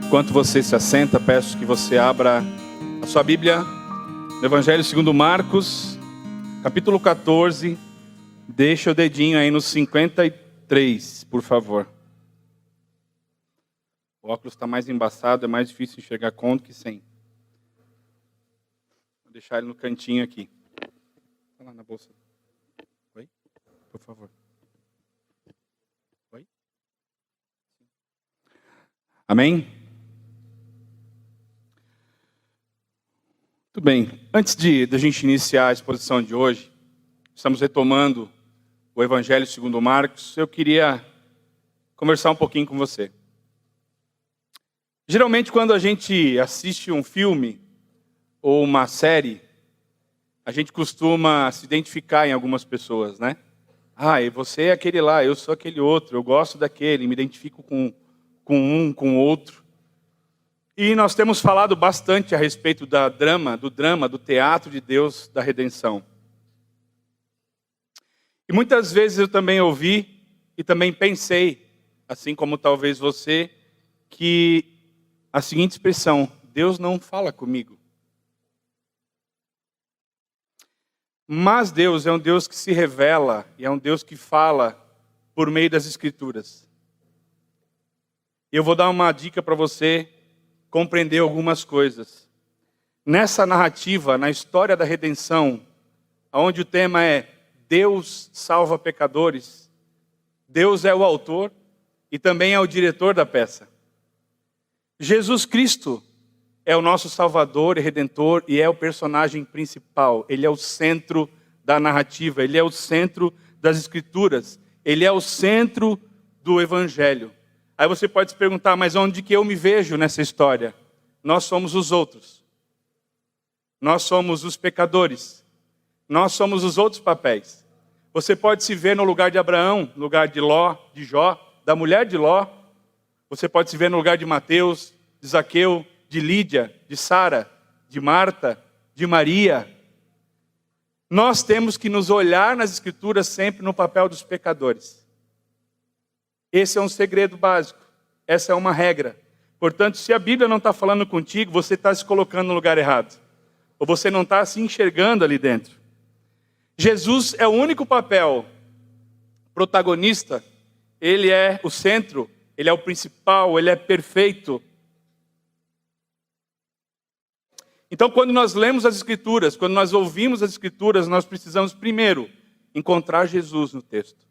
Enquanto você se assenta, peço que você abra a sua Bíblia no Evangelho segundo Marcos, capítulo 14. Deixa o dedinho aí no 53, por favor. O óculos está mais embaçado, é mais difícil enxergar com do que sem. Vou deixar ele no cantinho aqui. Está lá na bolsa. Oi? Por favor. Oi? Amém? Muito bem. Antes de a gente iniciar a exposição de hoje, estamos retomando o Evangelho segundo Marcos. Eu queria conversar um pouquinho com você. Geralmente, quando a gente assiste um filme ou uma série, a gente costuma se identificar em algumas pessoas, né? E você é aquele lá, eu sou aquele outro, eu gosto daquele, me identifico com um, com outro. E nós temos falado bastante a respeito do drama, do teatro de Deus da redenção. E muitas vezes eu também ouvi e também pensei, assim como talvez você, que a seguinte expressão: Deus não fala comigo. Mas Deus é um Deus que se revela e é um Deus que fala por meio das Escrituras. E eu vou dar uma dica para você compreender algumas coisas. Nessa narrativa, na história da redenção, onde o tema é Deus salva pecadores, Deus é o autor e também é o diretor da peça. Jesus Cristo é o nosso Salvador e Redentor e é o personagem principal. Ele é o centro da narrativa, ele é o centro das Escrituras, ele é o centro do Evangelho. Aí você pode se perguntar, mas onde que eu me vejo nessa história? Nós somos os outros. Nós somos os pecadores. Nós somos os outros papéis. Você pode se ver no lugar de Abraão, no lugar de Ló, de Jó, da mulher de Ló. Você pode se ver no lugar de Mateus, de Zaqueu, de Lídia, de Sara, de Marta, de Maria. Nós temos que nos olhar nas Escrituras sempre no papel dos pecadores. Esse é um segredo básico. Essa é uma regra. Portanto, se a Bíblia não está falando contigo, você está se colocando no lugar errado. Ou você não está se enxergando ali dentro. Jesus é o único papel protagonista. Ele é o centro, ele é o principal, ele é perfeito. Então, quando nós lemos as Escrituras, quando nós ouvimos as Escrituras, nós precisamos, primeiro, encontrar Jesus no texto.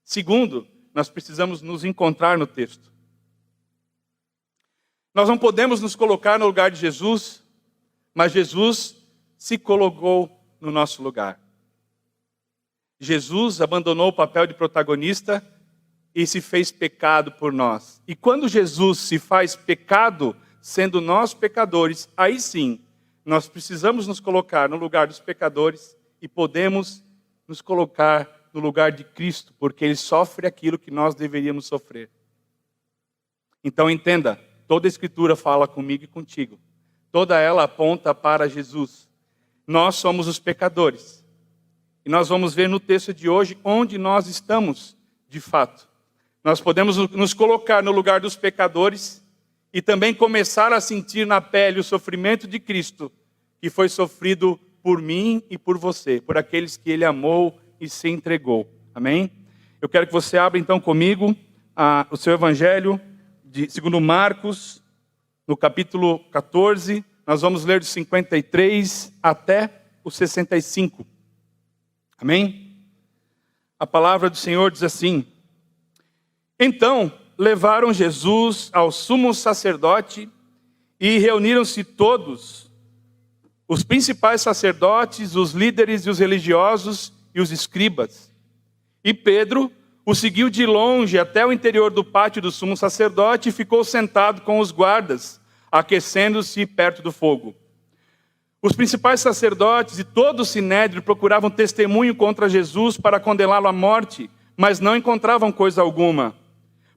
Segundo, nós precisamos nos encontrar no texto. Nós não podemos nos colocar no lugar de Jesus, mas Jesus se colocou no nosso lugar. Jesus abandonou o papel de protagonista e se fez pecado por nós. E quando Jesus se faz pecado, sendo nós pecadores, aí sim, nós precisamos nos colocar no lugar dos pecadores e podemos nos colocar no lugar de Cristo, porque Ele sofre aquilo que nós deveríamos sofrer. Então entenda, toda a Escritura fala comigo e contigo. Toda ela aponta para Jesus. Nós somos os pecadores. E nós vamos ver no texto de hoje onde nós estamos de fato. Nós podemos nos colocar no lugar dos pecadores e também começar a sentir na pele o sofrimento de Cristo, que foi sofrido por mim e por você, por aqueles que Ele amou e se entregou. Amém? Eu quero que você abra então comigo o seu Evangelho, segundo Marcos, no capítulo 14. Nós vamos ler do 53 até o 65. Amém? A palavra do Senhor diz assim: Então levaram Jesus ao sumo sacerdote e reuniram-se todos, os principais sacerdotes, os líderes e os religiosos e os escribas. E Pedro o seguiu de longe até o interior do pátio do sumo sacerdote e ficou sentado com os guardas, aquecendo-se perto do fogo. Os principais sacerdotes e todo o sinédrio procuravam testemunho contra Jesus para condená-lo à morte, mas não encontravam coisa alguma.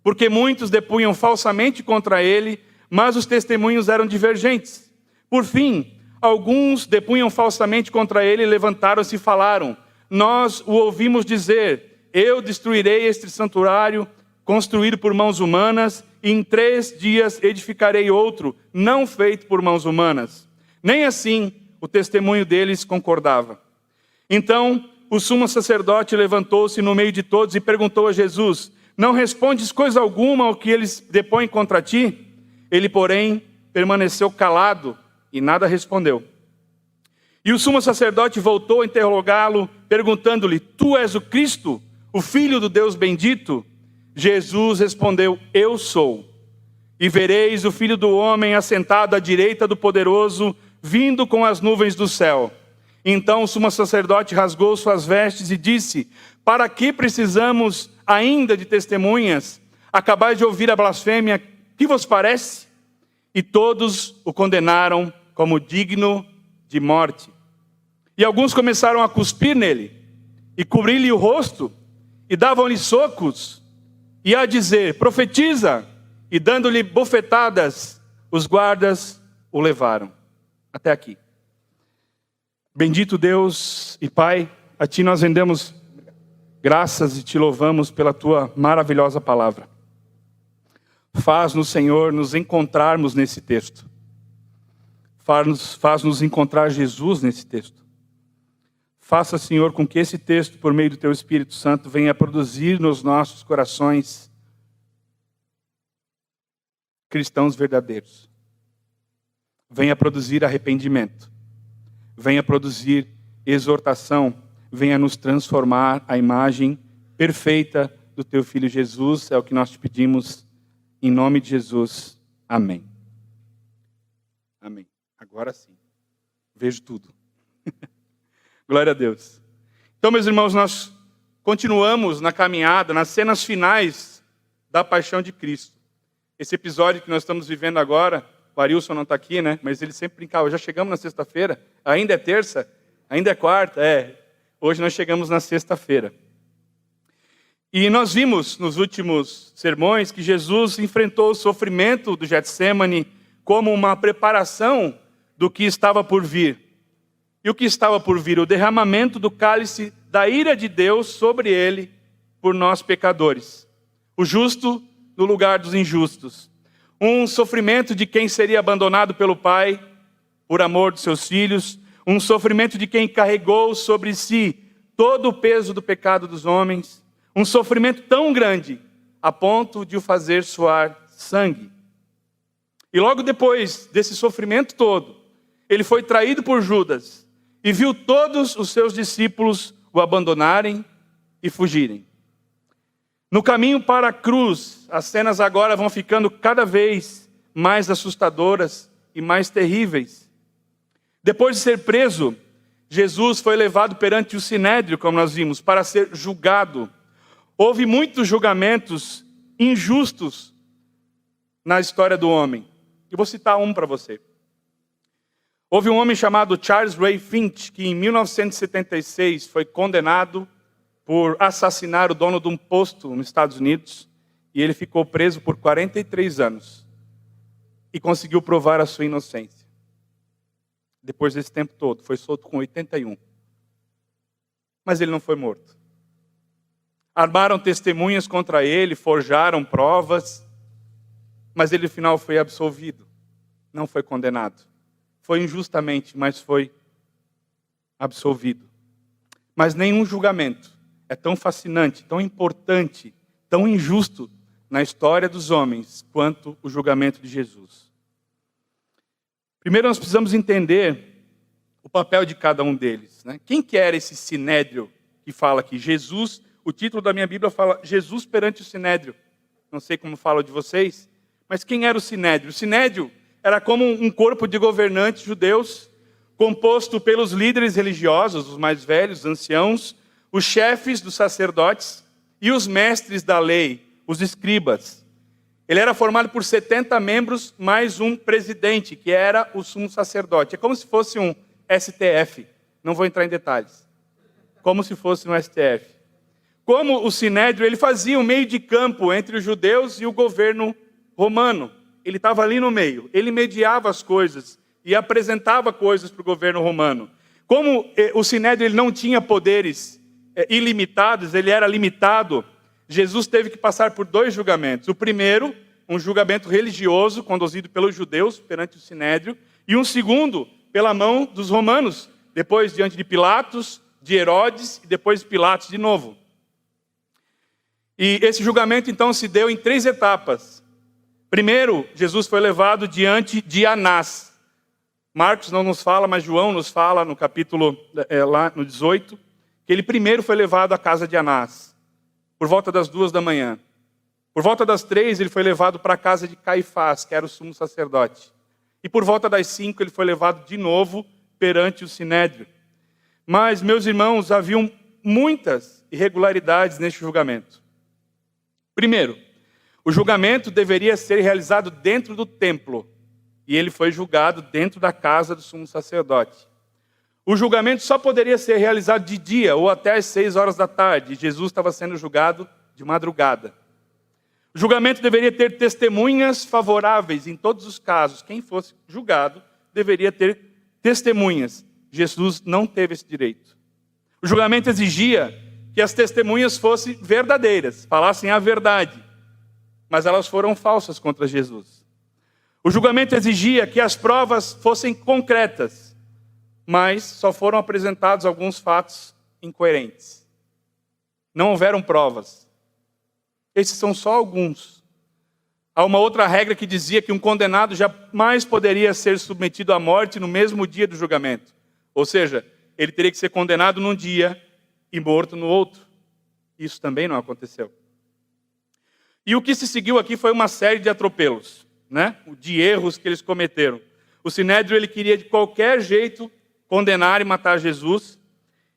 Porque muitos depunham falsamente contra ele, mas os testemunhos eram divergentes. Por fim, alguns depunham falsamente contra ele, levantaram-se e falaram: Nós o ouvimos dizer: Eu destruirei este santuário construído por mãos humanas, e em 3 dias edificarei outro, não feito por mãos humanas. Nem assim o testemunho deles concordava. Então o sumo sacerdote levantou-se no meio de todos e perguntou a Jesus: não respondes coisa alguma ao que eles depõem contra ti? Ele, porém, permaneceu calado e nada respondeu. E o sumo sacerdote voltou a interrogá-lo, perguntando-lhe: tu és o Cristo, o Filho do Deus bendito? Jesus respondeu: eu sou. E vereis o Filho do Homem assentado à direita do Poderoso, vindo com as nuvens do céu. Então o sumo sacerdote rasgou suas vestes e disse: para que precisamos ainda de testemunhas? Acabais de ouvir a blasfêmia, que vos parece? E todos o condenaram como digno de morte. E alguns começaram a cuspir nele, e cobrir-lhe o rosto, e davam-lhe socos, e a dizer: profetiza! E dando-lhe bofetadas, os guardas o levaram. Até aqui. Bendito Deus e Pai, a Ti nós rendemos graças e Te louvamos pela Tua maravilhosa palavra. Faz-nos, Senhor, nos encontrarmos nesse texto. Faz-nos encontrar Jesus nesse texto. Faça, Senhor, com que esse texto, por meio do Teu Espírito Santo, venha produzir nos nossos corações cristãos verdadeiros. Venha produzir arrependimento. Venha produzir exortação. Venha nos transformar à imagem perfeita do Teu Filho Jesus. É o que nós te pedimos, em nome de Jesus. Amém. Amém. Agora sim. Vejo tudo. Glória a Deus. Então, meus irmãos, nós continuamos na caminhada, nas cenas finais da paixão de Cristo. Esse episódio que nós estamos vivendo agora, o Arilson não está aqui, né? Mas ele sempre brincava: já chegamos na sexta-feira? Ainda é terça? Ainda é quarta? Hoje nós chegamos na sexta-feira. E nós vimos nos últimos sermões que Jesus enfrentou o sofrimento do Getsêmani como uma preparação do que estava por vir. E o que estava por vir? O derramamento do cálice da ira de Deus sobre ele por nós pecadores. O justo no lugar dos injustos. Um sofrimento de quem seria abandonado pelo Pai por amor dos seus filhos. Um sofrimento de quem carregou sobre si todo o peso do pecado dos homens. Um sofrimento tão grande a ponto de o fazer suar sangue. E logo depois desse sofrimento todo, ele foi traído por Judas e viu todos os seus discípulos o abandonarem e fugirem. No caminho para a cruz, as cenas agora vão ficando cada vez mais assustadoras e mais terríveis. Depois de ser preso, Jesus foi levado perante o Sinédrio, como nós vimos, para ser julgado. Houve muitos julgamentos injustos na história do homem. E vou citar um para você. Houve um homem chamado Charles Ray Finch, que em 1976 foi condenado por assassinar o dono de um posto nos Estados Unidos, e ele ficou preso por 43 anos e conseguiu provar a sua inocência. Depois desse tempo todo, foi solto com 81. Mas ele não foi morto. Armaram testemunhas contra ele, forjaram provas, mas ele no final foi absolvido, não foi condenado. Foi injustamente, mas foi absolvido. Mas nenhum julgamento é tão fascinante, tão importante, tão injusto na história dos homens quanto o julgamento de Jesus. Primeiro nós precisamos entender o papel de cada um deles, né? Quem que era esse sinédrio que fala aqui? Jesus, o título da minha Bíblia fala Jesus perante o sinédrio. Não sei como falo de vocês, mas quem era o sinédrio? O sinédrio era como um corpo de governantes judeus, composto pelos líderes religiosos, os mais velhos, os anciãos, os chefes dos sacerdotes e os mestres da lei, os escribas. Ele era formado por 70 membros, mais um presidente, que era o sumo sacerdote. É como se fosse um STF, não vou entrar em detalhes. Como se fosse um STF. Como o sinédrio, ele fazia um meio de campo entre os judeus e o governo romano. Ele estava ali no meio, ele mediava as coisas e apresentava coisas para o governo romano. Como o sinédrio ele não tinha poderes ilimitados, ele era limitado, Jesus teve que passar por 2 julgamentos. O primeiro, um julgamento religioso conduzido pelos judeus perante o Sinédrio, e um segundo, pela mão dos romanos, depois diante de Pilatos, de Herodes e depois de Pilatos de novo. E esse julgamento então se deu em 3 etapas. Primeiro, Jesus foi levado diante de Anás. Marcos não nos fala, mas João nos fala no capítulo lá no 18, que ele primeiro foi levado à casa de Anás, por volta das 2 da manhã. Por volta das 3 ele foi levado para a casa de Caifás, que era o sumo sacerdote. E por volta das 5 ele foi levado de novo perante o Sinédrio. Mas, meus irmãos, haviam muitas irregularidades neste julgamento. Primeiro, o julgamento deveria ser realizado dentro do templo. E ele foi julgado dentro da casa do sumo sacerdote. O julgamento só poderia ser realizado de dia ou até às 6 horas da tarde. Jesus estava sendo julgado de madrugada. O julgamento deveria ter testemunhas favoráveis em todos os casos. Quem fosse julgado deveria ter testemunhas. Jesus não teve esse direito. O julgamento exigia que as testemunhas fossem verdadeiras, falassem a verdade. Mas elas foram falsas contra Jesus. O julgamento exigia que as provas fossem concretas, mas só foram apresentados alguns fatos incoerentes. Não houveram provas. Esses são só alguns. Há uma outra regra que dizia que um condenado jamais poderia ser submetido à morte no mesmo dia do julgamento. Ou seja, ele teria que ser condenado num dia e morto no outro. Isso também não aconteceu. E o que se seguiu aqui foi uma série de atropelos, de erros que eles cometeram. O Sinédrio ele queria de qualquer jeito condenar e matar Jesus,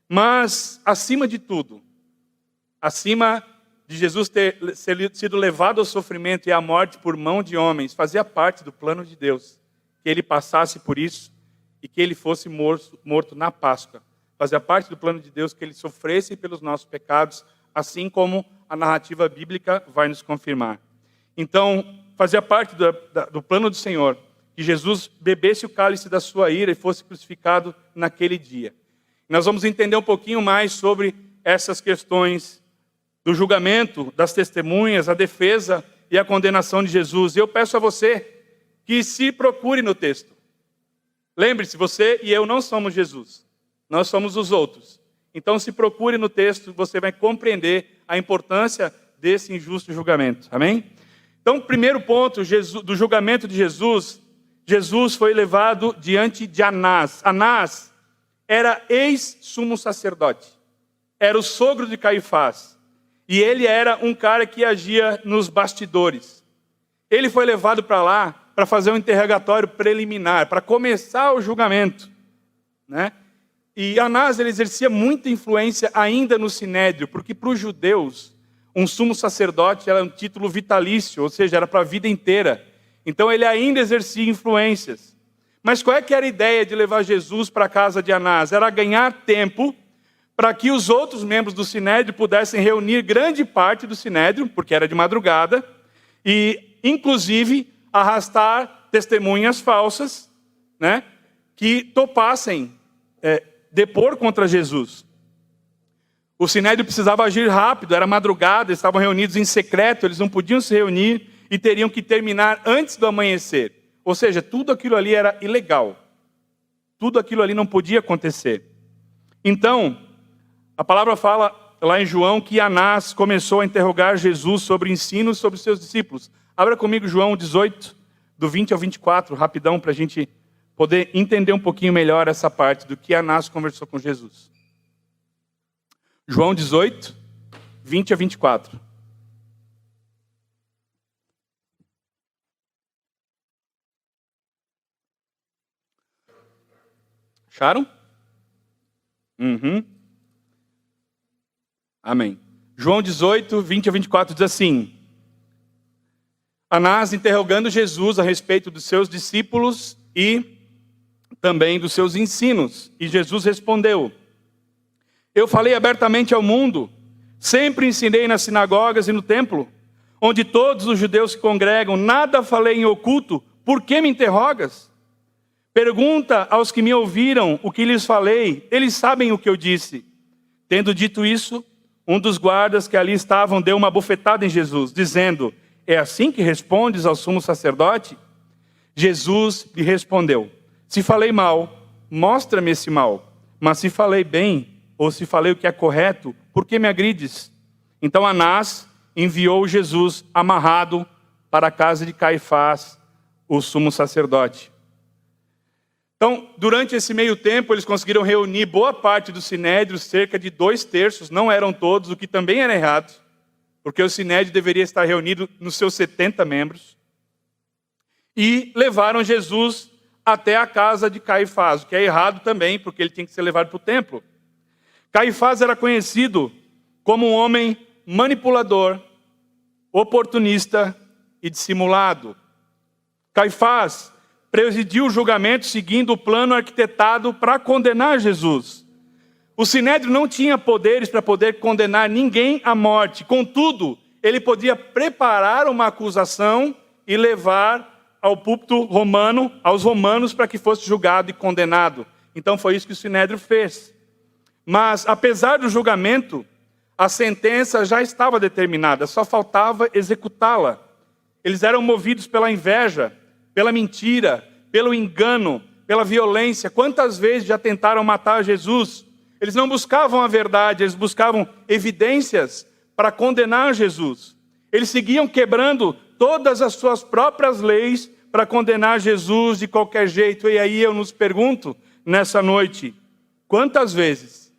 mas acima de tudo, acima de Jesus ter sido levado ao sofrimento e à morte por mão de homens, fazia parte do plano de Deus, que ele passasse por isso e que ele fosse morto na Páscoa. Fazia parte do plano de Deus que ele sofresse pelos nossos pecados, assim como a narrativa bíblica vai nos confirmar. Então, fazia parte do plano do Senhor que Jesus bebesse o cálice da sua ira e fosse crucificado naquele dia. Nós vamos entender um pouquinho mais sobre essas questões do julgamento, das testemunhas, a defesa e a condenação de Jesus. E eu peço a você que se procure no texto. Lembre-se, você e eu não somos Jesus. Nós somos os outros. Então se procure no texto, você vai compreender a importância desse injusto julgamento. Amém? Então, primeiro ponto do julgamento de Jesus, Jesus foi levado diante de Anás. Anás era ex-sumo sacerdote. Era o sogro de Caifás. E ele era um cara que agia nos bastidores. Ele foi levado para lá para fazer um interrogatório preliminar, para começar o julgamento. E Anás ele exercia muita influência ainda no Sinédrio, porque para os judeus, um sumo sacerdote era um título vitalício, ou seja, era para a vida inteira. Então ele ainda exercia influências. Mas qual é que era a ideia de levar Jesus para a casa de Anás? Era ganhar tempo para que os outros membros do Sinédrio pudessem reunir grande parte do Sinédrio, porque era de madrugada, e inclusive arrastar testemunhas falsas, que topassem depor contra Jesus. O Sinédrio precisava agir rápido, era madrugada, eles estavam reunidos em secreto, eles não podiam se reunir e teriam que terminar antes do amanhecer. Ou seja, tudo aquilo ali era ilegal. Tudo aquilo ali não podia acontecer. Então, a palavra fala lá em João que Anás começou a interrogar Jesus sobre ensinos sobre seus discípulos. Abra comigo João 18, do 20 ao 24, rapidão, para a gente poder entender um pouquinho melhor essa parte do que Anás conversou com Jesus. João 18, 20 a 24. Acharam? Amém. João 18, 20 a 24 diz assim: Anás interrogando Jesus a respeito dos seus discípulos e também dos seus ensinos. E Jesus respondeu: Eu falei abertamente ao mundo, sempre ensinei nas sinagogas e no templo, onde todos os judeus se congregam, nada falei em oculto, por que me interrogas? Pergunta aos que me ouviram o que lhes falei, eles sabem o que eu disse. Tendo dito isso, um dos guardas que ali estavam deu uma bofetada em Jesus, dizendo: é assim que respondes ao sumo sacerdote? Jesus lhe respondeu: se falei mal, mostra-me esse mal. Mas se falei bem, ou se falei o que é correto, por que me agrides? Então Anás enviou Jesus amarrado para a casa de Caifás, o sumo sacerdote. Então, durante esse meio tempo, eles conseguiram reunir boa parte do Sinédrio, cerca de 2/3, não eram todos, o que também era errado, porque o Sinédrio deveria estar reunido nos seus 70 membros, e levaram Jesus até a casa de Caifás, o que é errado também, porque ele tinha que ser levado para o templo. Caifás era conhecido como um homem manipulador, oportunista e dissimulado. Caifás presidiu o julgamento seguindo o plano arquitetado para condenar Jesus. O Sinédrio não tinha poderes para poder condenar ninguém à morte. Contudo, ele podia preparar uma acusação e levar ao púlpito romano, aos romanos, para que fosse julgado e condenado. Então foi isso que o Sinédrio fez. Mas, apesar do julgamento, a sentença já estava determinada, só faltava executá-la. Eles eram movidos pela inveja, pela mentira, pelo engano, pela violência. Quantas vezes já tentaram matar Jesus? Eles não buscavam a verdade, eles buscavam evidências para condenar Jesus. Eles seguiam quebrando todas as suas próprias leis para condenar Jesus de qualquer jeito. E aí eu nos pergunto, nessa noite, quantas vezes,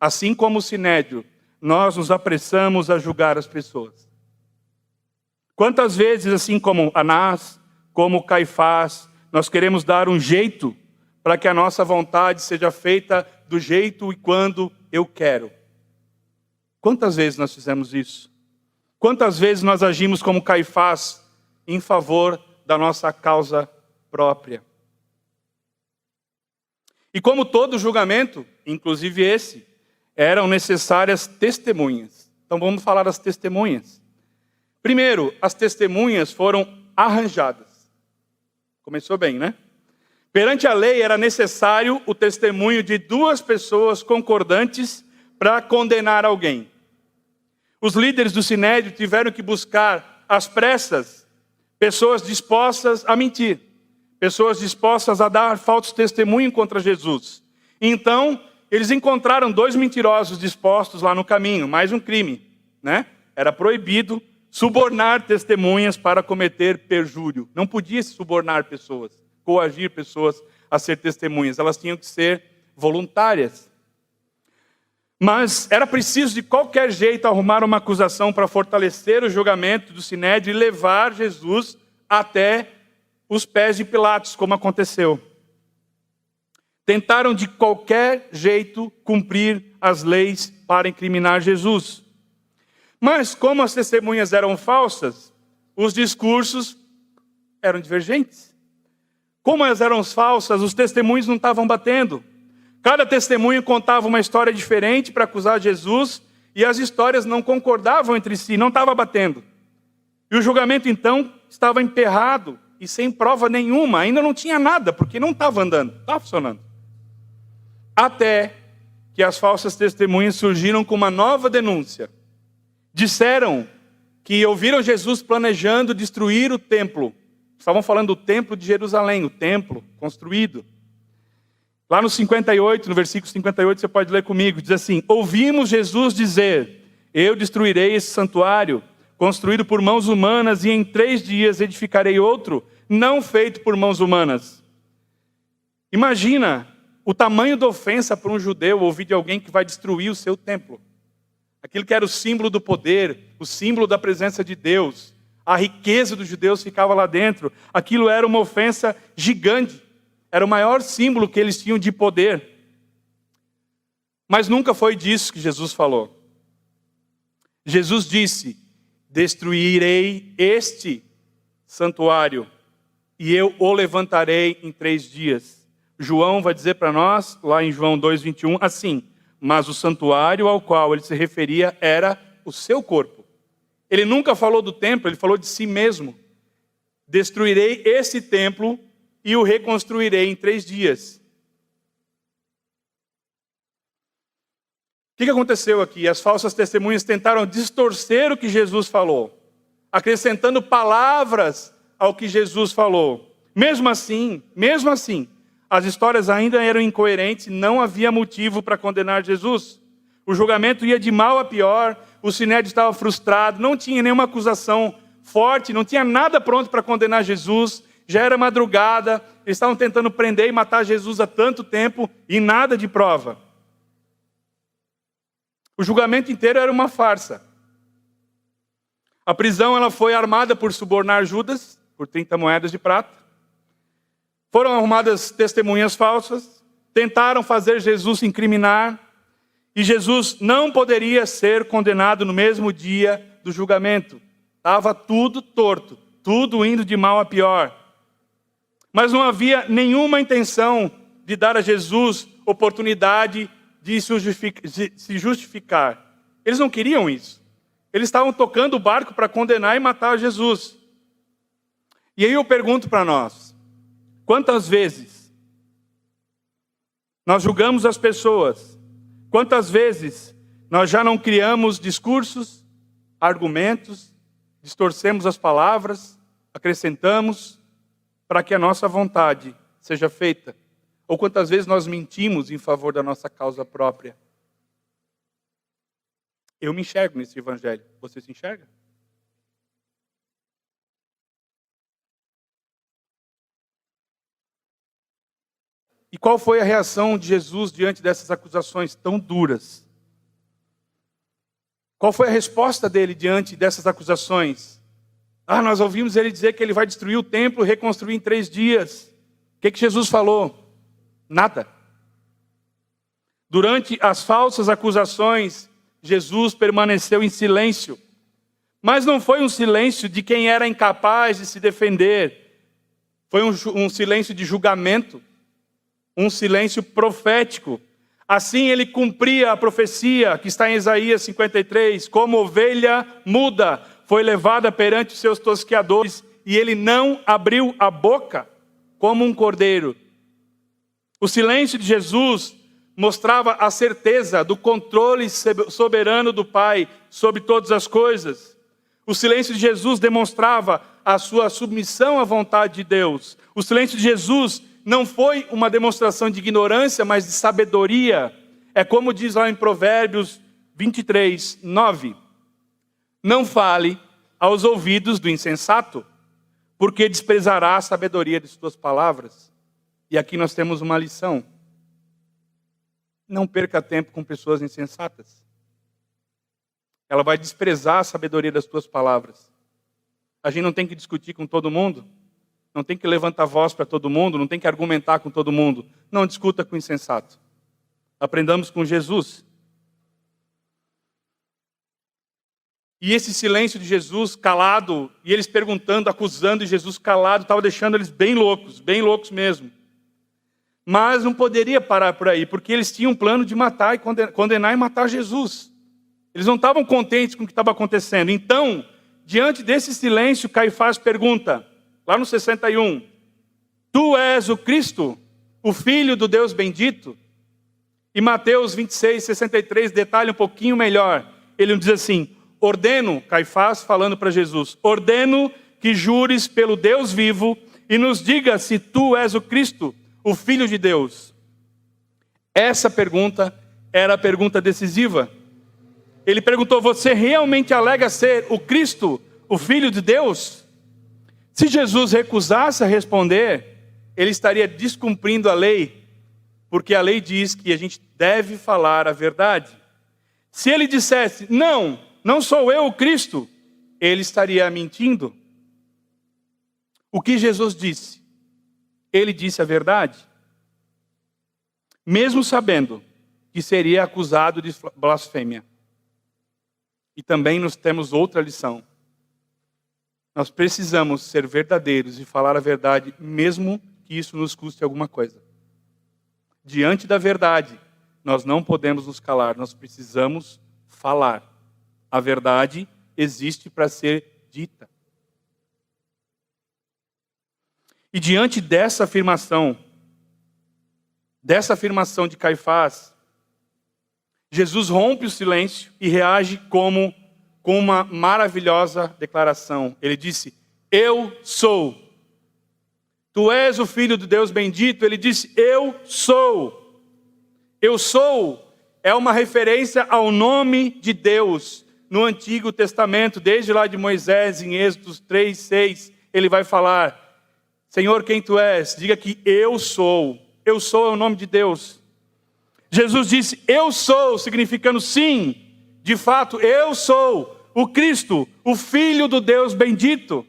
assim como o Sinédrio, nós nos apressamos a julgar as pessoas? Quantas vezes, assim como Anás, como Caifás, nós queremos dar um jeito para que a nossa vontade seja feita do jeito e quando eu quero? Quantas vezes nós fizemos isso? Quantas vezes nós agimos como Caifás em favor da nossa causa própria? E como todo julgamento, inclusive esse, eram necessárias testemunhas. Então vamos falar das testemunhas. Primeiro, as testemunhas foram arranjadas. Começou bem, né? Perante a lei era necessário o testemunho de 2 pessoas concordantes para condenar alguém. Os líderes do Sinédrio tiveram que buscar às pressas pessoas dispostas a mentir, pessoas dispostas a dar falso testemunho contra Jesus. Então, eles encontraram 2 mentirosos dispostos lá no caminho, mais um crime, né? Era proibido subornar testemunhas para cometer perjúrio. Não podia se subornar pessoas, coagir pessoas a ser testemunhas. Elas tinham que ser voluntárias. Mas era preciso de qualquer jeito arrumar uma acusação para fortalecer o julgamento do Sinédrio e levar Jesus até os pés de Pilatos, como aconteceu. Tentaram de qualquer jeito cumprir as leis para incriminar Jesus. Mas como as testemunhas eram falsas, os discursos eram divergentes. Como elas eram falsas, os testemunhos não estavam batendo. Cada testemunho contava uma história diferente para acusar Jesus, e as histórias não concordavam entre si, não estava batendo. E o julgamento então estava emperrado e sem prova nenhuma, ainda não tinha nada, porque não estava andando, estava funcionando. Até que as falsas testemunhas surgiram com uma nova denúncia. Disseram que ouviram Jesus planejando destruir o templo. Estavam falando do templo de Jerusalém, o templo construído. Lá no 58, no versículo 58, você pode ler comigo, diz assim: ouvimos Jesus dizer: eu destruirei esse santuário, construído por mãos humanas, e em 3 dias edificarei outro, não feito por mãos humanas. Imagina o tamanho da ofensa para um judeu ouvir de alguém que vai destruir o seu templo. Aquilo que era o símbolo do poder, o símbolo da presença de Deus, a riqueza dos judeus ficava lá dentro. Aquilo era uma ofensa gigante. Era o maior símbolo que eles tinham de poder. Mas nunca foi disso que Jesus falou. Jesus disse: destruirei este santuário e eu o levantarei em 3 dias. João vai dizer para nós, lá em João 2:21, assim: mas o santuário ao qual ele se referia era o seu corpo. Ele nunca falou do templo, ele falou de si mesmo. Destruirei esse templo e o reconstruirei em 3 dias. que aconteceu aqui? As falsas testemunhas tentaram distorcer o que Jesus falou, acrescentando palavras ao que Jesus falou. Mesmo assim, as histórias ainda eram incoerentes e não havia motivo para condenar Jesus. O julgamento ia de mal a pior, o Sinédrio estava frustrado, não tinha nenhuma acusação forte, não tinha nada pronto para condenar Jesus, já era madrugada, eles estavam tentando prender e matar Jesus há tanto tempo e nada de prova. O julgamento inteiro era uma farsa. A prisão ela foi armada por subornar Judas, por 30 moedas de prata. Foram arrumadas testemunhas falsas, tentaram fazer Jesus se incriminar, e Jesus não poderia ser condenado no mesmo dia do julgamento. Estava tudo torto, tudo indo de mal a pior. Mas não havia nenhuma intenção de dar a Jesus oportunidade de se justificar. Eles não queriam isso. Eles estavam tocando o barco para condenar e matar Jesus. E aí eu pergunto para nós, quantas vezes nós julgamos as pessoas? Quantas vezes nós já não criamos discursos, argumentos, distorcemos as palavras, acrescentamos para que a nossa vontade seja feita? Ou quantas vezes nós mentimos em favor da nossa causa própria? Eu me enxergo nesse evangelho. Você se enxerga? E qual foi a reação de Jesus diante dessas acusações tão duras? Qual foi a resposta dele diante dessas acusações? Nós ouvimos ele dizer que ele vai destruir o templo e reconstruir em 3 dias. O que Jesus falou? Nada. Durante as falsas acusações, Jesus permaneceu em silêncio. Mas não foi um silêncio de quem era incapaz de se defender. Foi um silêncio de julgamento. Um silêncio profético. Assim ele cumpria a profecia que está em Isaías 53. Como ovelha muda, foi levada perante os seus tosqueadores, e ele não abriu a boca como um cordeiro. O silêncio de Jesus mostrava a certeza do controle soberano do Pai sobre todas as coisas. O silêncio de Jesus demonstrava a sua submissão à vontade de Deus. O silêncio de Jesus não foi uma demonstração de ignorância, mas de sabedoria. É como diz lá em Provérbios 23, 9. Não fale aos ouvidos do insensato, porque desprezará a sabedoria de suas palavras. E aqui nós temos uma lição. Não perca tempo com pessoas insensatas. Ela vai desprezar a sabedoria das tuas palavras. A gente não tem que discutir com todo mundo. Não tem que levantar voz para todo mundo, não tem que argumentar com todo mundo. Não discuta com o insensato. Aprendamos com Jesus. E esse silêncio de Jesus calado, e eles perguntando, acusando, e Jesus calado, estava deixando eles bem loucos mesmo. Mas não poderia parar por aí, porque eles tinham um plano de matar e condenar e matar Jesus. Eles não estavam contentes com o que estava acontecendo. Então, diante desse silêncio, Caifás pergunta, lá no 61, tu és o Cristo, o Filho do Deus bendito? E Mateus 26, 63 detalha um pouquinho melhor. Ele diz assim, ordeno, Caifás falando para Jesus, ordeno que jures pelo Deus vivo e nos diga se tu és o Cristo, o Filho de Deus. Essa pergunta era a pergunta decisiva. Ele perguntou, você realmente alega ser o Cristo, o Filho de Deus? Se Jesus recusasse a responder, ele estaria descumprindo a lei, porque a lei diz que a gente deve falar a verdade. Se ele dissesse, não sou eu o Cristo, ele estaria mentindo. O que Jesus disse? Ele disse a verdade, mesmo sabendo que seria acusado de blasfêmia. E também nós temos outra lição. Nós precisamos ser verdadeiros e falar a verdade, mesmo que isso nos custe alguma coisa. Diante da verdade, nós não podemos nos calar, nós precisamos falar. A verdade existe para ser dita. E diante dessa afirmação de Caifás, Jesus rompe o silêncio e reage com uma maravilhosa declaração. Ele disse: eu sou. Tu és o Filho do Deus bendito. Ele disse: eu sou. Eu sou é uma referência ao nome de Deus no Antigo Testamento, desde lá de Moisés, em Êxodo 3:6, ele vai falar: Senhor, quem tu és? Diga que eu sou. Eu sou é o nome de Deus. Jesus disse: eu sou, significando sim, de fato, eu sou o Cristo, o Filho do Deus bendito.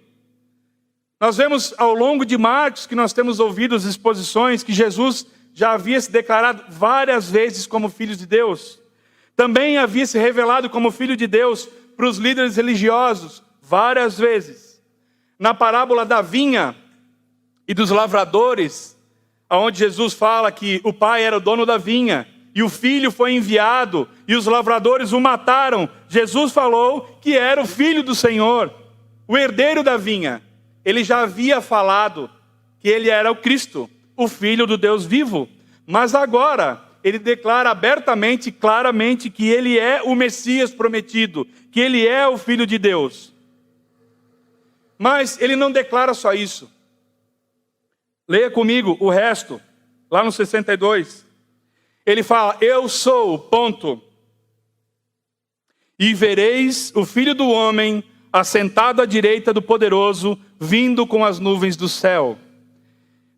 Nós vemos ao longo de Marcos, que nós temos ouvido as exposições, que Jesus já havia se declarado várias vezes como Filho de Deus. Também havia se revelado como Filho de Deus para os líderes religiosos, várias vezes. Na parábola da vinha e dos lavradores, onde Jesus fala que o pai era o dono da vinha, e o filho foi enviado, e os lavradores o mataram. Jesus falou que era o Filho do Senhor, o herdeiro da vinha. Ele já havia falado que ele era o Cristo, o Filho do Deus vivo. Mas agora, ele declara abertamente, claramente, que ele é o Messias prometido, que ele é o Filho de Deus. Mas ele não declara só isso. Leia comigo o resto, lá no 62. Ele fala: eu sou, ponto. E vereis o Filho do Homem assentado à direita do Poderoso, vindo com as nuvens do céu.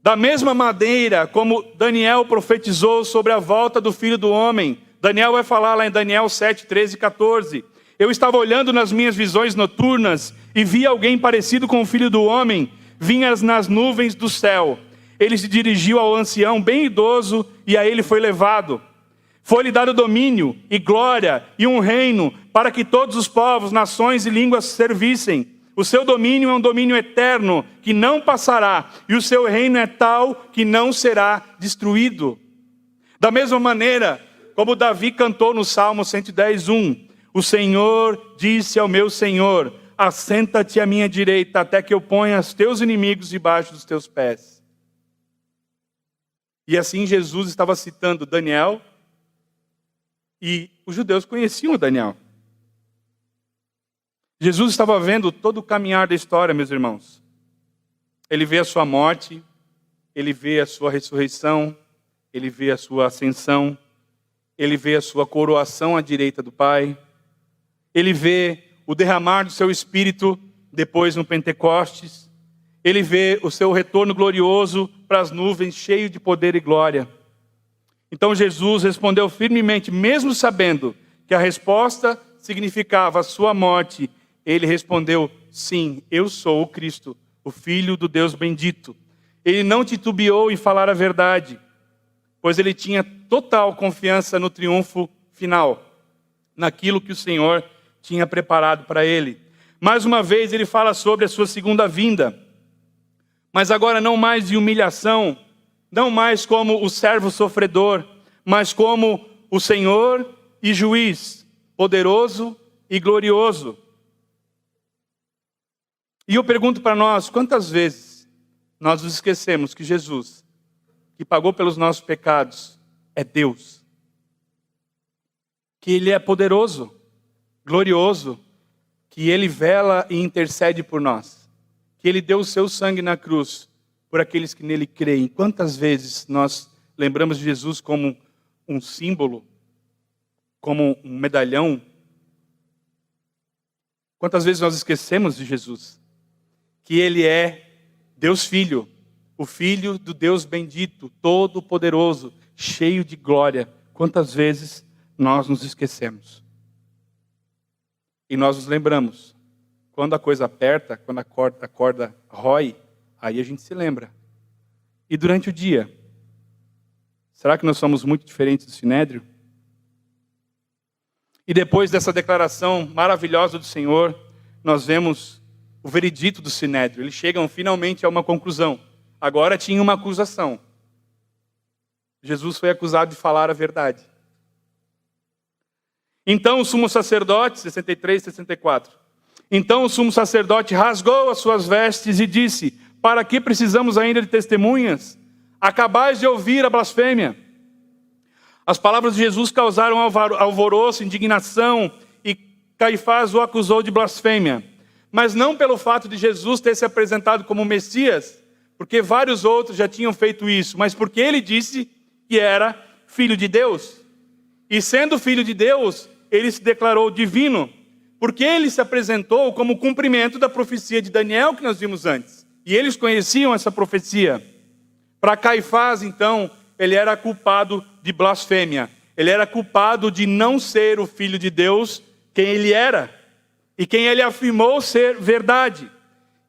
Da mesma maneira como Daniel profetizou sobre a volta do Filho do Homem. Daniel vai falar lá em Daniel 7, 13 e 14. Eu estava olhando nas minhas visões noturnas e vi alguém parecido com o Filho do Homem, vinhas nas nuvens do céu. Ele se dirigiu ao ancião bem idoso e a ele foi levado. Foi-lhe dado domínio e glória e um reino para que todos os povos, nações e línguas servissem. O seu domínio é um domínio eterno que não passará, e o seu reino é tal que não será destruído. Da mesma maneira como Davi cantou no Salmo 110:1, o Senhor disse ao meu Senhor: assenta-te à minha direita até que eu ponha os teus inimigos debaixo dos teus pés. E assim Jesus estava citando Daniel, e os judeus conheciam Daniel. Jesus estava vendo todo o caminhar da história, meus irmãos. Ele vê a sua morte, ele vê a sua ressurreição, ele vê a sua ascensão, ele vê a sua coroação à direita do Pai, ele vê o derramar do seu Espírito depois no Pentecostes, ele vê o seu retorno glorioso para as nuvens, cheio de poder e glória. Então Jesus respondeu firmemente, mesmo sabendo que a resposta significava a sua morte. Ele respondeu: sim, eu sou o Cristo, o Filho do Deus bendito. Ele não titubeou em falar a verdade, pois ele tinha total confiança no triunfo final, naquilo que o Senhor tinha preparado para ele. Mais uma vez ele fala sobre a sua segunda vinda, mas agora não mais de humilhação, não mais como o servo sofredor, mas como o Senhor e juiz, poderoso e glorioso. E eu pergunto para nós, quantas vezes nós nos esquecemos que Jesus, que pagou pelos nossos pecados, é Deus. Que Ele é poderoso, glorioso, que Ele vela e intercede por nós. Que Ele deu o seu sangue na cruz por aqueles que nele creem. Quantas vezes nós lembramos de Jesus como um símbolo, como um medalhão? Quantas vezes nós esquecemos de Jesus? Que Ele é Deus Filho, o Filho do Deus bendito, todo-poderoso, cheio de glória. Quantas vezes nós nos esquecemos? E nós nos lembramos, quando a coisa aperta, quando a corda rói, aí a gente se lembra. E durante o dia, será que nós somos muito diferentes do Sinédrio? E depois dessa declaração maravilhosa do Senhor, nós vemos o veredito do Sinédrio. Eles chegam finalmente a uma conclusão. Agora tinha uma acusação. Jesus foi acusado de falar a verdade. Então o sumo sacerdote, 63, 64. Então o sumo sacerdote rasgou as suas vestes e disse: para que precisamos ainda de testemunhas? Acabais de ouvir a blasfêmia. As palavras de Jesus causaram alvoroço, indignação, e Caifás o acusou de blasfêmia. Mas não pelo fato de Jesus ter se apresentado como Messias, porque vários outros já tinham feito isso, mas porque ele disse que era filho de Deus. E sendo filho de Deus, ele se declarou divino, porque ele se apresentou como cumprimento da profecia de Daniel que nós vimos antes. E eles conheciam essa profecia. Para Caifás, então, ele era culpado de blasfêmia. Ele era culpado de não ser o filho de Deus, quem ele era, e quem ele afirmou ser verdade.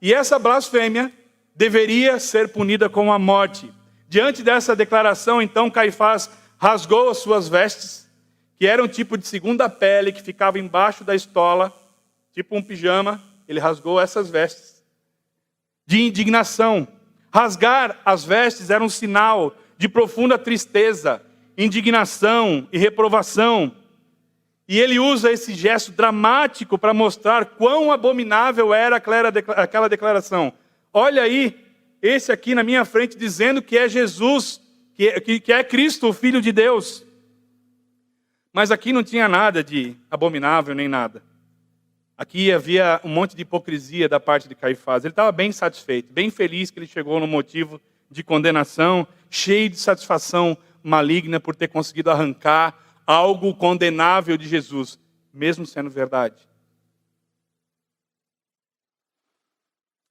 E essa blasfêmia deveria ser punida com a morte. Diante dessa declaração, então, Caifás rasgou as suas vestes, que era um tipo de segunda pele que ficava embaixo da estola, tipo um pijama. Ele rasgou essas vestes de indignação. Rasgar as vestes era um sinal de profunda tristeza, indignação e reprovação. E ele usa esse gesto dramático para mostrar quão abominável era aquela declaração. Olha aí, esse aqui na minha frente dizendo que é Jesus, que é Cristo, o Filho de Deus. Mas aqui não tinha nada de abominável nem nada. Aqui havia um monte de hipocrisia da parte de Caifás. Ele estava bem satisfeito, bem feliz que ele chegou no motivo de condenação, cheio de satisfação maligna por ter conseguido arrancar algo condenável de Jesus, mesmo sendo verdade.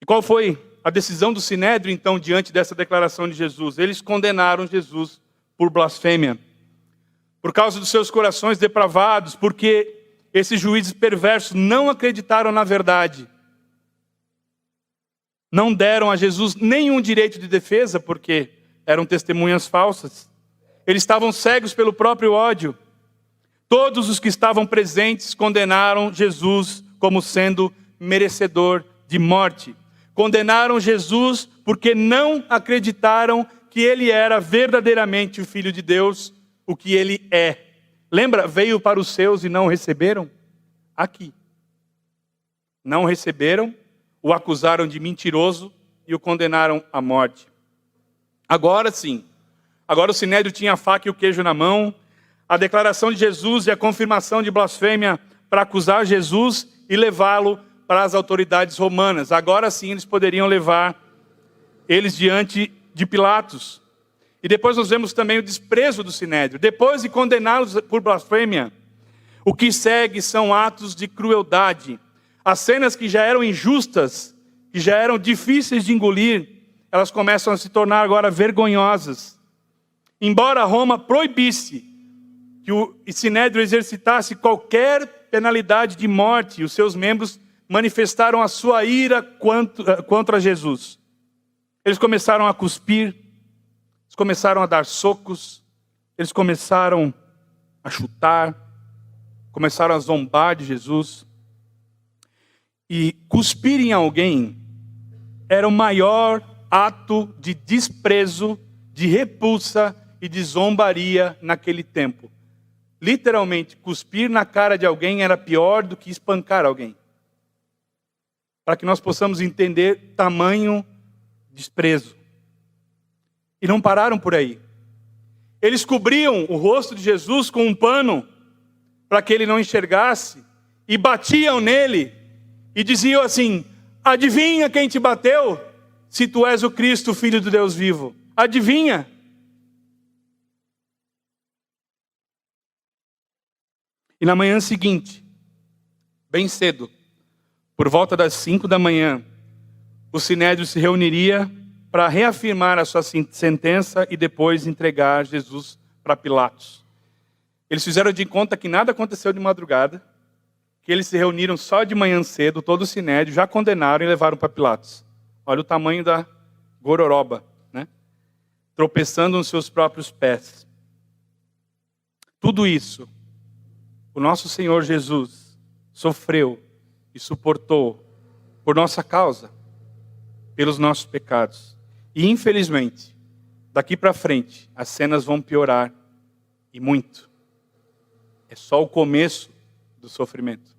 E qual foi a decisão do Sinédrio, então, diante dessa declaração de Jesus? Eles condenaram Jesus por blasfêmia, por causa dos seus corações depravados, porque esses juízes perversos não acreditaram na verdade. Não deram a Jesus nenhum direito de defesa, porque eram testemunhas falsas. Eles estavam cegos pelo próprio ódio. Todos os que estavam presentes condenaram Jesus como sendo merecedor de morte. Condenaram Jesus porque não acreditaram que ele era verdadeiramente o Filho de Deus, o que ele é. Lembra? Veio para os seus e não receberam? Aqui. Não receberam, o acusaram de mentiroso e o condenaram à morte. Agora sim. Agora o Sinédrio tinha a faca e o queijo na mão. A declaração de Jesus e a confirmação de blasfêmia para acusar Jesus e levá-lo para as autoridades romanas. Agora sim eles poderiam levar eles diante de Pilatos. E depois nós vemos também o desprezo do Sinédrio. Depois de condená-los por blasfêmia, o que segue são atos de crueldade. As cenas que já eram injustas, que já eram difíceis de engolir, elas começam a se tornar agora vergonhosas. Embora Roma proibisse que o Sinédrio exercitasse qualquer penalidade de morte, os seus membros manifestaram a sua ira contra Jesus. Eles começaram a cuspir, eles começaram a dar socos, eles começaram a chutar, começaram a zombar de Jesus. E cuspir em alguém era o maior ato de desprezo, de repulsa e de zombaria naquele tempo. Literalmente, cuspir na cara de alguém era pior do que espancar alguém. Para que nós possamos entender tamanho desprezo. E não pararam por aí. Eles cobriam o rosto de Jesus com um pano para que ele não enxergasse e batiam nele e diziam assim: adivinha quem te bateu? Se tu és o Cristo, o Filho do Deus vivo. Adivinha? E na manhã seguinte, bem cedo, por volta das 5 da manhã, o Sinédrio se reuniria para reafirmar a sua sentença e depois entregar Jesus para Pilatos. Eles fizeram de conta que nada aconteceu de madrugada, que eles se reuniram só de manhã cedo, todo o Sinédrio, já condenaram e levaram para Pilatos. Olha o tamanho da gororoba, né? Tropeçando nos seus próprios pés. Tudo isso, o nosso Senhor Jesus sofreu e suportou por nossa causa, pelos nossos pecados. E infelizmente, daqui para frente, as cenas vão piorar, e muito. É só o começo do sofrimento.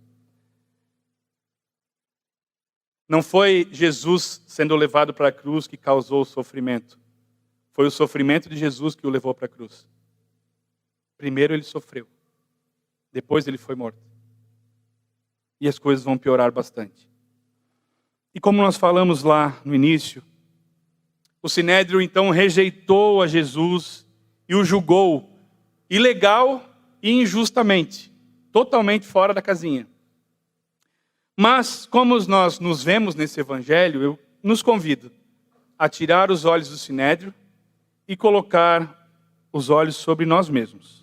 Não foi Jesus sendo levado para a cruz que causou o sofrimento. Foi o sofrimento de Jesus que o levou para a cruz. Primeiro ele sofreu. Depois ele foi morto. E as coisas vão piorar bastante. E como nós falamos lá no início, o Sinédrio então rejeitou a Jesus e o julgou ilegal e injustamente, totalmente fora da casinha. Mas, como nós nos vemos nesse evangelho, eu nos convido a tirar os olhos do Sinédrio e colocar os olhos sobre nós mesmos.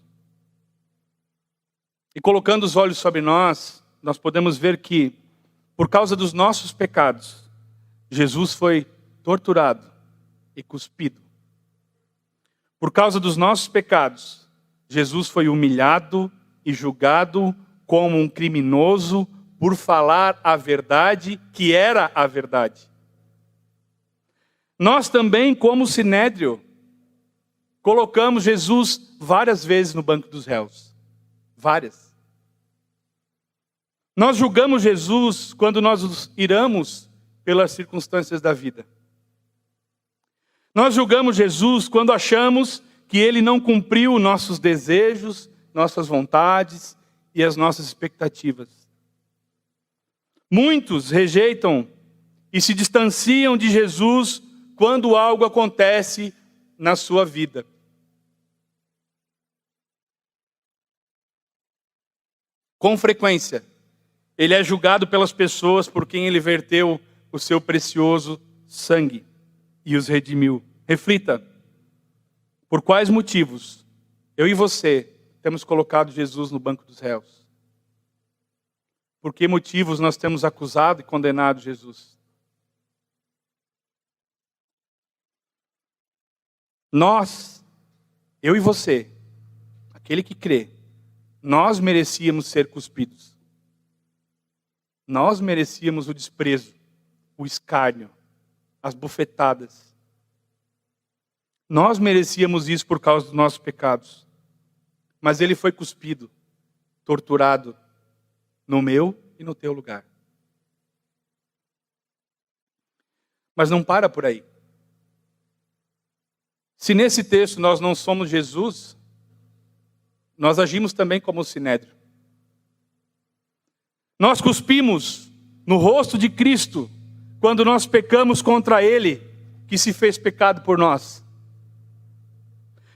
E colocando os olhos sobre nós, nós podemos ver que, por causa dos nossos pecados, Jesus foi torturado e cuspido. Por causa dos nossos pecados, Jesus foi humilhado e julgado como um criminoso por falar a verdade, que era a verdade. Nós também, como Sinédrio, colocamos Jesus várias vezes no banco dos réus. Várias. Nós julgamos Jesus quando nós nos iramos pelas circunstâncias da vida. Nós julgamos Jesus quando achamos que Ele não cumpriu nossos desejos, nossas vontades e as nossas expectativas. Muitos rejeitam e se distanciam de Jesus quando algo acontece na sua vida. Com frequência, Ele é julgado pelas pessoas por quem Ele verteu o seu precioso sangue e os redimiu. Reflita, por quais motivos eu e você temos colocado Jesus no banco dos réus? Por que motivos nós temos acusado e condenado Jesus? Nós, eu e você, aquele que crê, nós merecíamos ser cuspidos. Nós merecíamos o desprezo, o escárnio, as bufetadas. Nós merecíamos isso por causa dos nossos pecados. Mas Ele foi cuspido, torturado, no meu e no teu lugar. Mas não para por aí. Se nesse texto nós não somos Jesus, nós agimos também como o Sinédrio. Nós cuspimos no rosto de Cristo quando nós pecamos contra Ele, que se fez pecado por nós.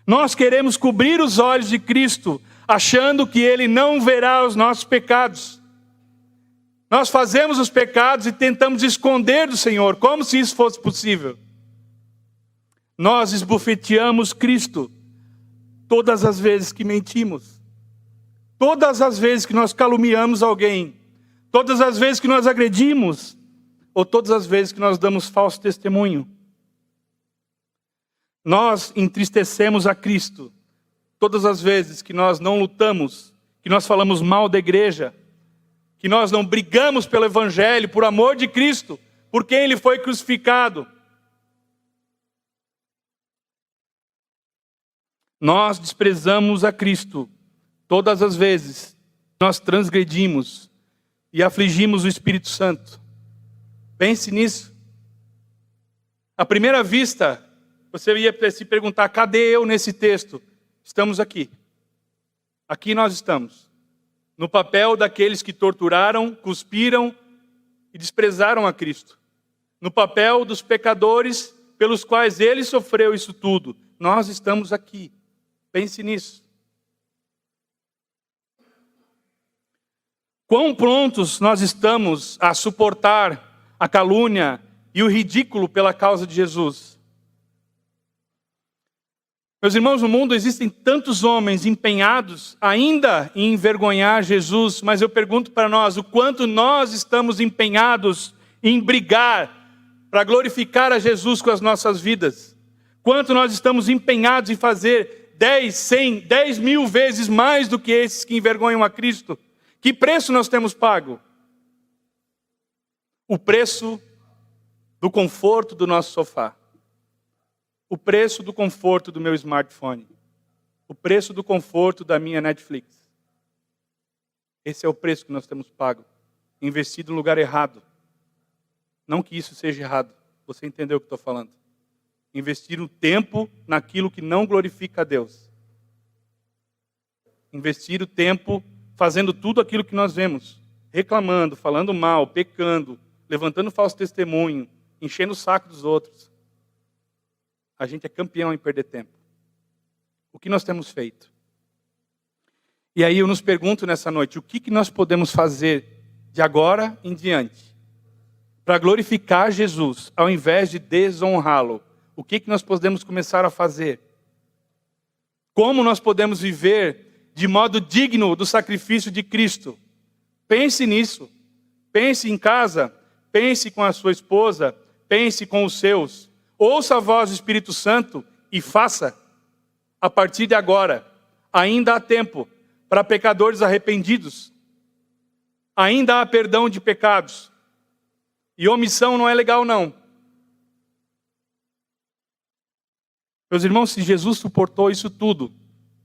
Nós queremos cobrir os olhos de Cristo, achando que Ele não verá os nossos pecados. Nós fazemos os pecados e tentamos esconder do Senhor, como se isso fosse possível. Nós esbofeteamos Cristo todas as vezes que mentimos, todas as vezes que nós caluniamos alguém, todas as vezes que nós agredimos, ou todas as vezes que nós damos falso testemunho. Nós entristecemos a Cristo todas as vezes que nós não lutamos, que nós falamos mal da igreja, que nós não brigamos pelo Evangelho, por amor de Cristo, por quem Ele foi crucificado. Nós desprezamos a Cristo todas as vezes que nós transgredimos e afligimos o Espírito Santo. Pense nisso. À primeira vista, você ia se perguntar, cadê eu nesse texto? Estamos aqui. Aqui nós estamos. No papel daqueles que torturaram, cuspiram e desprezaram a Cristo. No papel dos pecadores pelos quais Ele sofreu isso tudo. Nós estamos aqui. Pense nisso. Quão prontos nós estamos a suportar a calúnia e o ridículo pela causa de Jesus? Meus irmãos, no mundo existem tantos homens empenhados ainda em envergonhar Jesus, mas eu pergunto para nós, o quanto nós estamos empenhados em brigar para glorificar a Jesus com as nossas vidas? Quanto nós estamos empenhados em fazer 10, 100, 10 mil vezes mais do que esses que envergonham a Cristo? Que preço nós temos pago? O preço do conforto do nosso sofá. O preço do conforto do meu smartphone. O preço do conforto da minha Netflix. Esse é o preço que nós temos pago. Investido no lugar errado. Não que isso seja errado. Você entendeu o que estou falando. Investir o tempo naquilo que não glorifica a Deus. investir o tempo fazendo tudo aquilo que nós vemos, reclamando, falando mal, pecando, levantando falso testemunho, enchendo o saco dos outros, a gente é campeão em perder tempo. O que nós temos feito? E aí eu nos pergunto nessa noite, o que nós podemos fazer de agora em diante para glorificar Jesus, ao invés de desonrá-lo? O que nós podemos começar a fazer? Como nós podemos viver de modo digno do sacrifício de Cristo? Pense nisso. Pense em casa, pense com a sua esposa, pense com os seus. Ouça a voz do Espírito Santo e faça. A partir de agora, ainda há tempo para pecadores arrependidos. Ainda há perdão de pecados. E omissão não é legal, não. Meus irmãos, se Jesus suportou isso tudo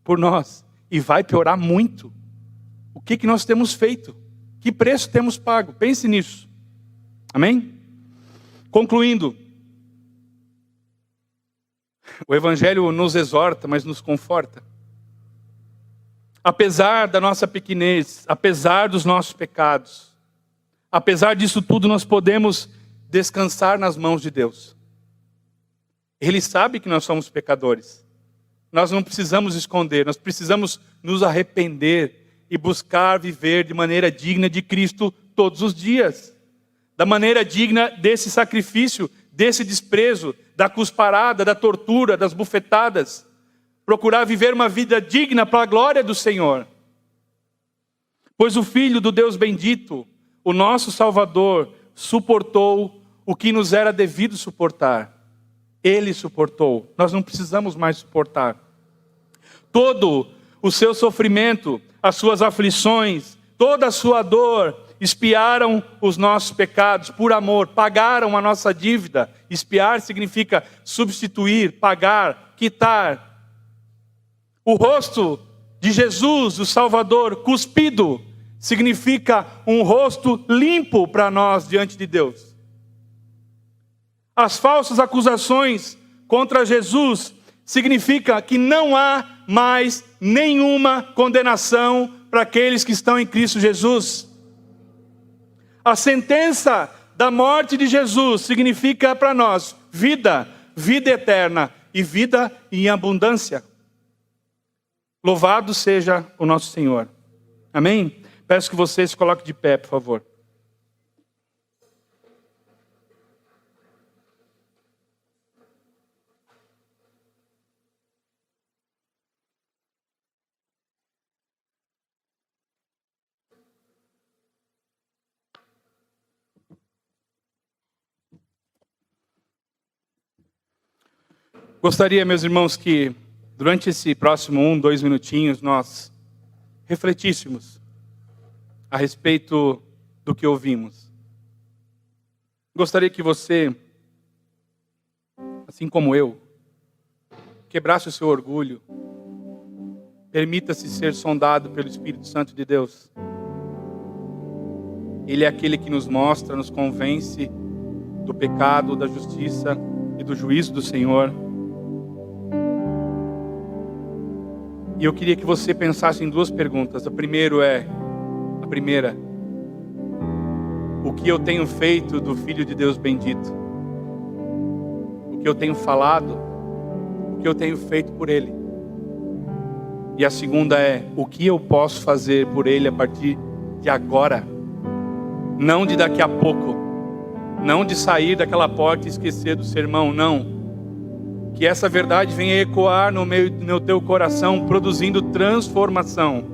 por nós, e vai piorar muito, o que nós temos feito? Que preço temos pago? Pense nisso. Amém? Concluindo, o Evangelho nos exorta, mas nos conforta. Apesar da nossa pequenez, apesar dos nossos pecados, apesar disso tudo, nós podemos descansar nas mãos de Deus. Ele sabe que nós somos pecadores. Nós não precisamos esconder, nós precisamos nos arrepender e buscar viver de maneira digna de Cristo todos os dias. Da maneira digna desse sacrifício, desse desprezo, da cusparada, da tortura, das bufetadas. Procurar viver uma vida digna para a glória do Senhor. Pois o Filho do Deus bendito, o nosso Salvador, suportou o que nos era devido suportar. Ele suportou, nós não precisamos mais suportar. Todo o seu sofrimento, as suas aflições, toda a sua dor, expiaram os nossos pecados por amor, pagaram a nossa dívida. Expiar significa substituir, pagar, quitar. O rosto de Jesus, o Salvador, cuspido, significa um rosto limpo para nós diante de Deus. As falsas acusações contra Jesus significa que não há mais nenhuma condenação para aqueles que estão em Cristo Jesus. A sentença da morte de Jesus significa para nós vida, vida eterna e vida em abundância. Louvado seja o nosso Senhor. Amém? Peço que você se coloque de pé, por favor. Gostaria, meus irmãos, que durante esse próximo 2 minutinhos nós refletíssemos a respeito do que ouvimos. Gostaria que você, assim como eu, quebrasse o seu orgulho, permita-se ser sondado pelo Espírito Santo de Deus. Ele é aquele que nos mostra, nos convence do pecado, da justiça e do juízo do Senhor. E eu queria que você pensasse em 2 perguntas. A primeira, o que eu tenho feito do Filho de Deus bendito? O que eu tenho falado? O que eu tenho feito por Ele? E a segunda é, o que eu posso fazer por Ele a partir de agora? Não de daqui a pouco. Não de sair daquela porta e esquecer do sermão, não. Que essa verdade venha ecoar no teu coração, produzindo transformação.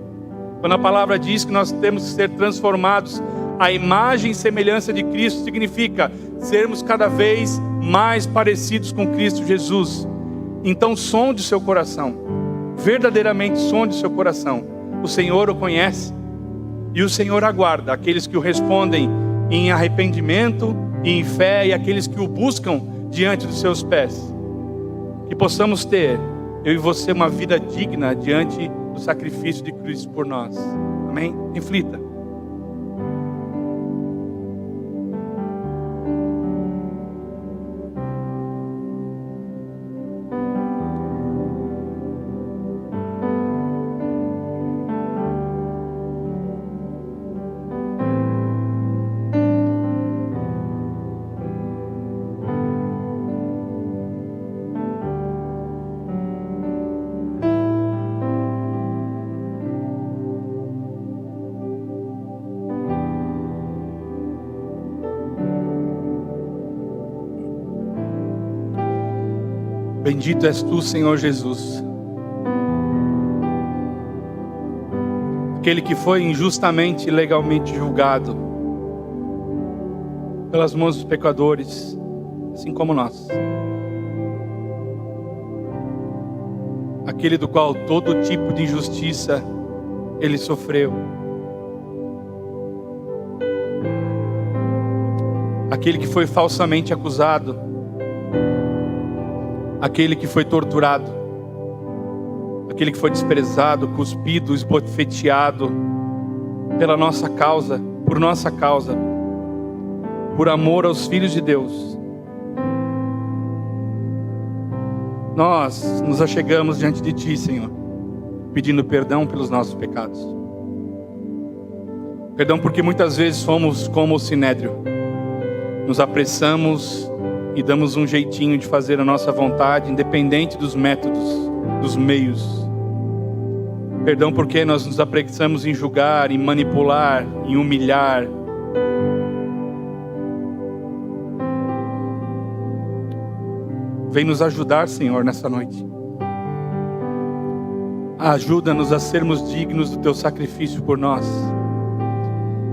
Quando a palavra diz que nós temos que ser transformados à imagem e semelhança de Cristo, significa sermos cada vez mais parecidos com Cristo Jesus. Então sonde o seu coração, verdadeiramente sonde o seu coração. O Senhor o conhece e o Senhor aguarda aqueles que o respondem em arrependimento e em fé, e aqueles que o buscam diante dos seus pés. Que possamos ter, eu e você, uma vida digna diante do sacrifício de Cristo por nós. Amém? Reflita. Bendito és tu, Senhor Jesus. Aquele que foi injustamente e legalmente julgado pelas mãos dos pecadores, assim como nós. Aquele do qual todo tipo de injustiça ele sofreu. Aquele que foi falsamente acusado. Aquele que foi torturado. Aquele que foi desprezado, cuspido, esbofeteado pela nossa causa, por nossa causa, por amor aos filhos de Deus. Nós nos achegamos diante de Ti, Senhor, pedindo perdão pelos nossos pecados. Perdão porque muitas vezes fomos como o Sinédrio. Nos apressamos e damos um jeitinho de fazer a nossa vontade, independente dos métodos, dos meios. Perdão porque nós nos apressamos em julgar, em manipular, em humilhar. Vem nos ajudar, Senhor, nessa noite. Ajuda-nos a sermos dignos do Teu sacrifício por nós.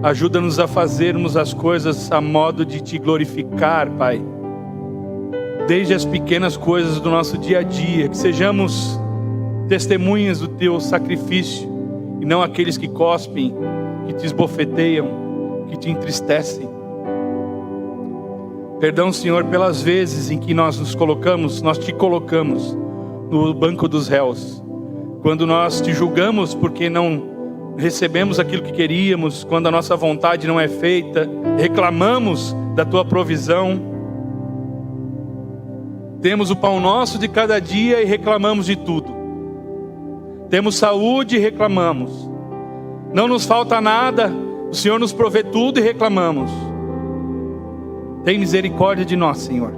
Ajuda-nos a fazermos as coisas a modo de Te glorificar, Pai. Desde as pequenas coisas do nosso dia a dia, que sejamos testemunhas do Teu sacrifício, e não aqueles que cospem, que Te esbofeteiam, que Te entristecem. Perdão, Senhor, pelas vezes em que nós Te colocamos no banco dos réus. Quando nós Te julgamos porque não recebemos aquilo que queríamos, quando a nossa vontade não é feita, reclamamos da Tua provisão. Temos o pão nosso de cada dia e reclamamos de tudo. Temos saúde e reclamamos. Não nos falta nada, o Senhor nos provê tudo e reclamamos. Tem misericórdia de nós, Senhor.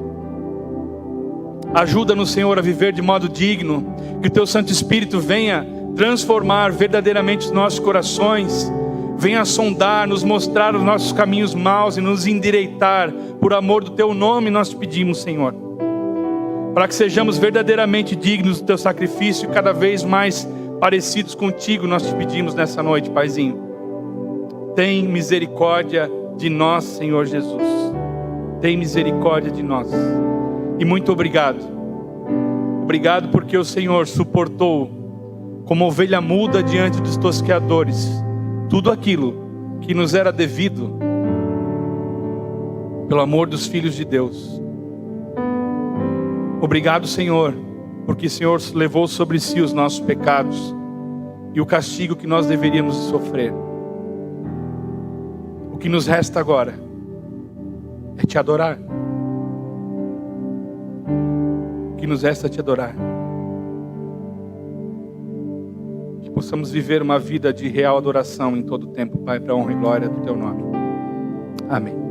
Ajuda-nos, Senhor, a viver de modo digno. Que o Teu Santo Espírito venha transformar verdadeiramente os nossos corações. Venha sondar, nos mostrar os nossos caminhos maus e nos endireitar. Por amor do Teu nome nós Te pedimos, Senhor. Para que sejamos verdadeiramente dignos do Teu sacrifício e cada vez mais parecidos contigo, nós Te pedimos nessa noite, Paizinho. Tem misericórdia de nós, Senhor Jesus. Tem misericórdia de nós. E muito obrigado. Obrigado porque o Senhor suportou, como ovelha muda diante dos tosqueadores, tudo aquilo que nos era devido, pelo amor dos filhos de Deus. Obrigado, Senhor, porque o Senhor levou sobre si os nossos pecados e o castigo que nós deveríamos sofrer. O que nos resta agora é Te adorar. O que nos resta é Te adorar. Que possamos viver uma vida de real adoração em todo o tempo, Pai, para a honra e glória do Teu nome. Amém.